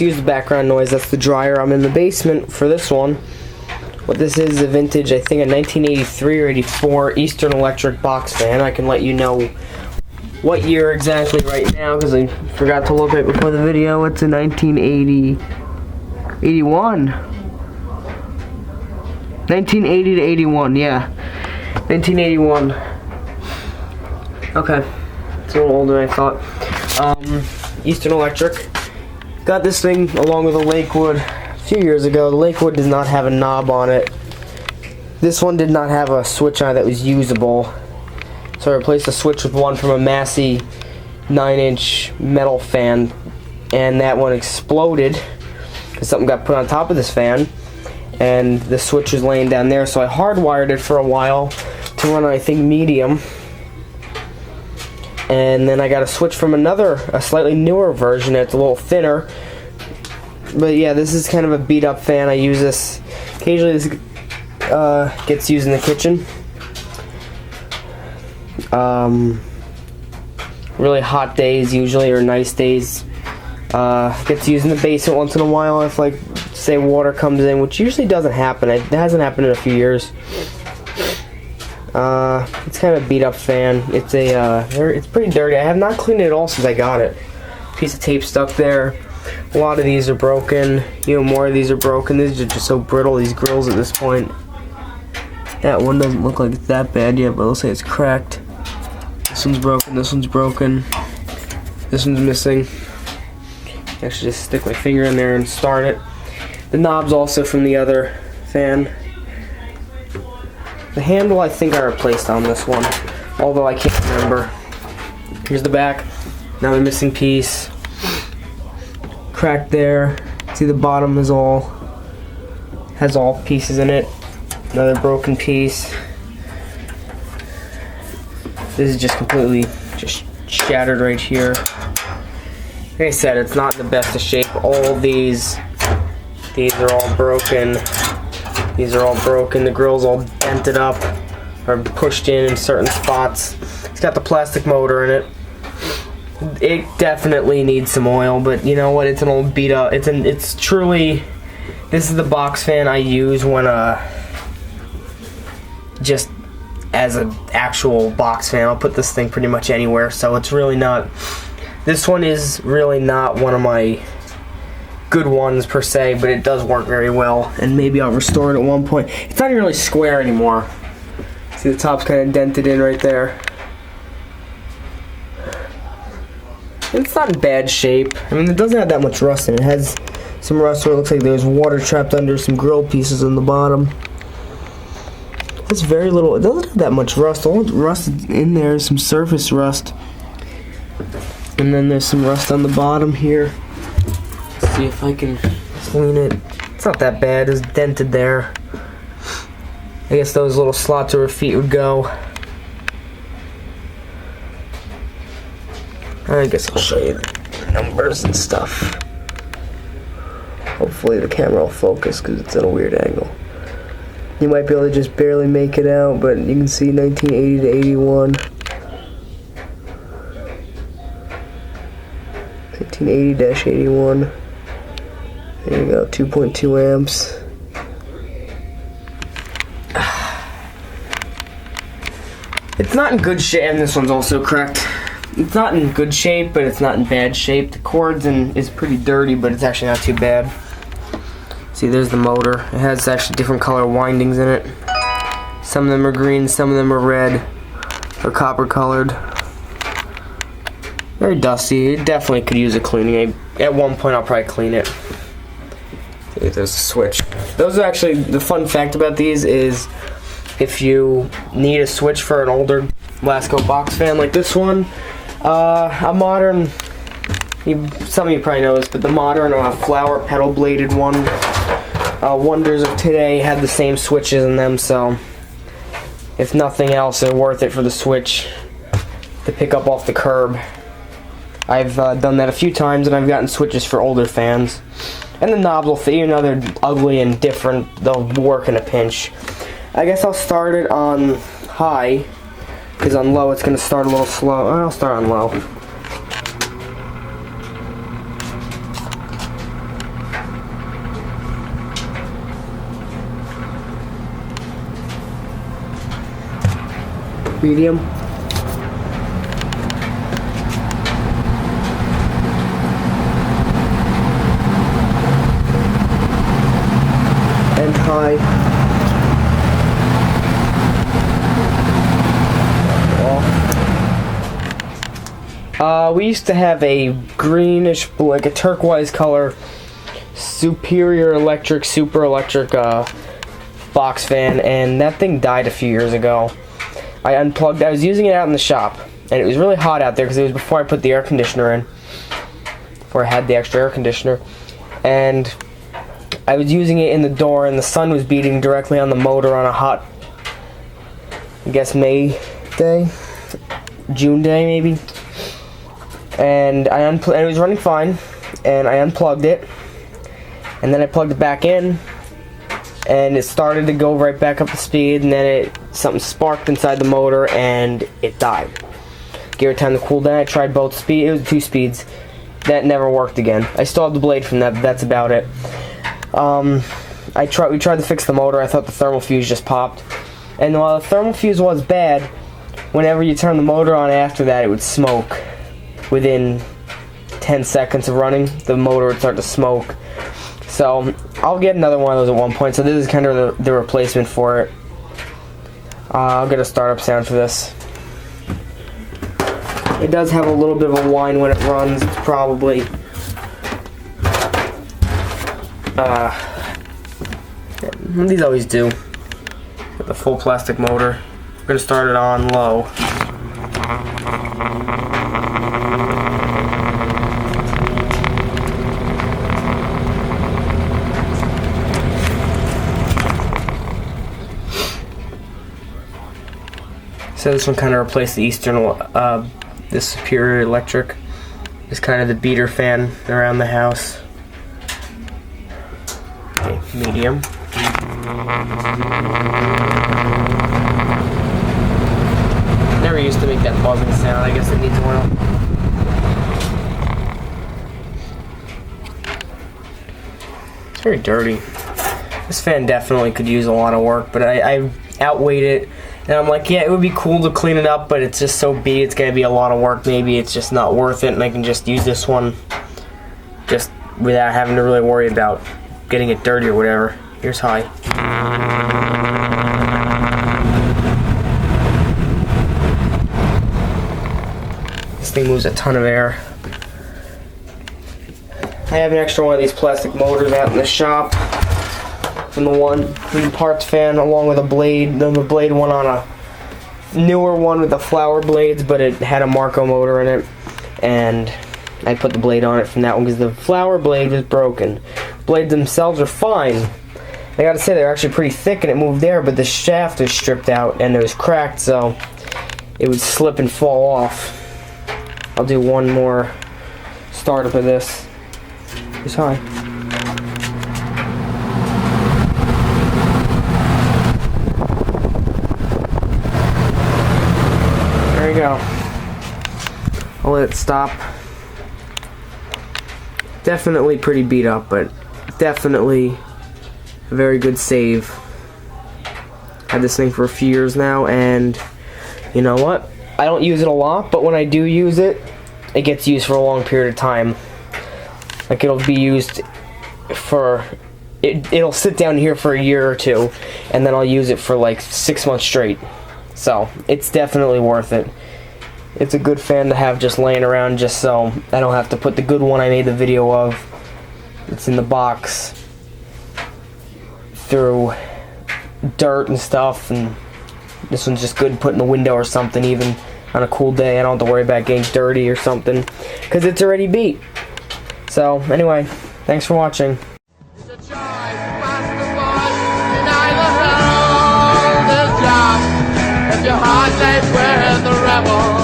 excuse the background noise, that's the dryer. I'm in the basement for this one. What this is a vintage, I think a 1983 or 84 Eastern Electric box fan. I can let you know what year exactly right now because I forgot to look at it before the video. It's a 1981. 1980 to 81, yeah. 1981. Okay. It's a little older than I thought. Eastern Electric. Got this thing along with a Lakewood a few years ago. The Lakewood does not have a knob on it. This one did not have a switch on it that was usable. So I replaced the switch with one from a Massey 9-inch metal fan. And that one exploded because something got put on top of this fan. And the switch was laying down there. So I hardwired it for a while to run, I think, medium. And then I got a switch from a slightly newer version. It's a little thinner. But yeah, this is kind of a beat up fan. I use this, occasionally this gets used in the kitchen. Really hot days usually, or nice days. Gets used in the basement once in a while if, like, say water comes in, which usually doesn't happen. It hasn't happened in a few years. It's kind of a beat up fan. It's it's pretty dirty. I have not cleaned it at all since I got it. Piece of tape stuck there. A lot of these are broken. You know, more of these are broken. These are just so brittle, these grills at this point. That one doesn't look like it's that bad yet, but let's say it's cracked. This one's broken, this one's broken. This one's missing. Actually just stick my finger in there and start it. The knob's also from the other fan. The handle I think I replaced on this one, although I can't remember. Here's the back, another missing piece. Cracked there. See, the bottom has all pieces in it. Another broken piece. This is just completely shattered right here. Like I said, it's not in the best of shape. All these are all broken. These are all broken. The grill's all dented up or pushed in certain spots. It's got the plastic motor in it. It definitely needs some oil, but you know what? It's an old beat up. It's truly. This is the box fan I use when just as an actual box fan. I'll put this thing pretty much anywhere. So it's really not. This one is really not one of my good ones per se, but it does work very well, and maybe I'll restore it at one point. It's not even really square anymore. See, the top's kind of dented in right there. It's not in bad shape. I mean, it doesn't have that much rust in it. It has some rust where it looks like there's water trapped under some grill pieces on the bottom. It's very little. It doesn't have that much rust. All the rust in there is some surface rust. And then there's some rust on the bottom here. Let's see if I can clean it. It's not that bad. It's dented there. I guess those little slots where feet would go. I guess I'll show you the numbers and stuff. Hopefully the camera will focus because it's at a weird angle. You might be able to just barely make it out, but you can see 1980 to 81. 1980-81. There you go, 2.2 amps. It's not in good shape, and this one's also cracked. It's not in good shape, but it's not in bad shape. The cord's is pretty dirty, but it's actually not too bad. See, there's the motor. It has actually different color windings in it. Some of them are green, some of them are red or copper colored. Very dusty. It definitely could use a cleaning. At one point, I'll probably clean it. See, there's a switch. Those are actually, the fun fact about these is if you need a switch for an older Lasco box fan like this one, a modern, some of you probably know this, but the modern flower pedal bladed one, Wonders of today had the same switches in them, so if nothing else, they're worth it for the switch to pick up off the curb. I've done that a few times, and I've gotten switches for older fans. And the knobs will fit, even though they're ugly and different, they'll work in a pinch. I guess I'll start it on high, because on low it's going to start a little slow. I'll start on low. medium. And high. We used to have a greenish, like a turquoise color, Superior Electric, Super Electric box fan, and that thing died a few years ago. I unplugged. I was using it out in the shop, and it was really hot out there because it was before I put the air conditioner in, before I had the extra air conditioner, and I was using it in the door, and the sun was beating directly on the motor on a hot, I guess, May day, June day maybe. And and it was running fine, and I unplugged it, and then I plugged it back in, and it started to go right back up to speed, and then something sparked inside the motor, and it died. Gave it time to cool down. I tried both speeds. It was 2 speeds. That never worked again. I still have the blade from that, but that's about it. We tried to fix the motor. I thought the thermal fuse just popped, and while the thermal fuse was bad, whenever you turn the motor on after that, it would smoke. Within 10 seconds of running, the motor would start to smoke. So I'll get another one of those at one point. So this is kind of the replacement for it. I'll get a startup sound for this. It does have a little bit of a whine when it runs. It's probably these always do. With the full plastic motor. We're gonna start it on low. So this one kind of replaced the Eastern, this Superior Electric. It's kind of the beater fan around the house. Okay, medium. Never used to make that buzzing sound. I guess it needs oil. It's very dirty. This fan definitely could use a lot of work, but I outweighed it. And I'm like, yeah, it would be cool to clean it up, but it's just so beat. It's going to be a lot of work. Maybe it's just not worth it, and I can just use this one just without having to really worry about getting it dirty or whatever. Here's high. This thing moves a ton of air. I have an extra one of these plastic motors out in the shop. From the parts fan, along with a blade. The blade one on a newer one with the flower blades, but it had a Marco motor in it, and I put the blade on it from that one because the flower blade was broken. Blades themselves are fine. I gotta say they're actually pretty thick and it moved air, but the shaft was stripped out and it was cracked, so it would slip and fall off. I'll do one more startup of this. It's high. There you go. I'll let it stop. Definitely pretty beat up, but definitely a very good save. Had this thing for a few years now, and you know what? I don't use it a lot, but when I do use it, it gets used for a long period of time. Like it'll be used for, it'll sit down here for a year or two, and then I'll use it for like 6 months straight. So it's definitely worth it. It's a good fan to have just laying around, just so I don't have to put the good one I made the video of. It's in the box through dirt and stuff, and this one's just good to put in the window or something, even on a cool day. I don't have to worry about getting dirty or something because it's already beat. So anyway, thanks for watching. Your heart lays where the rebel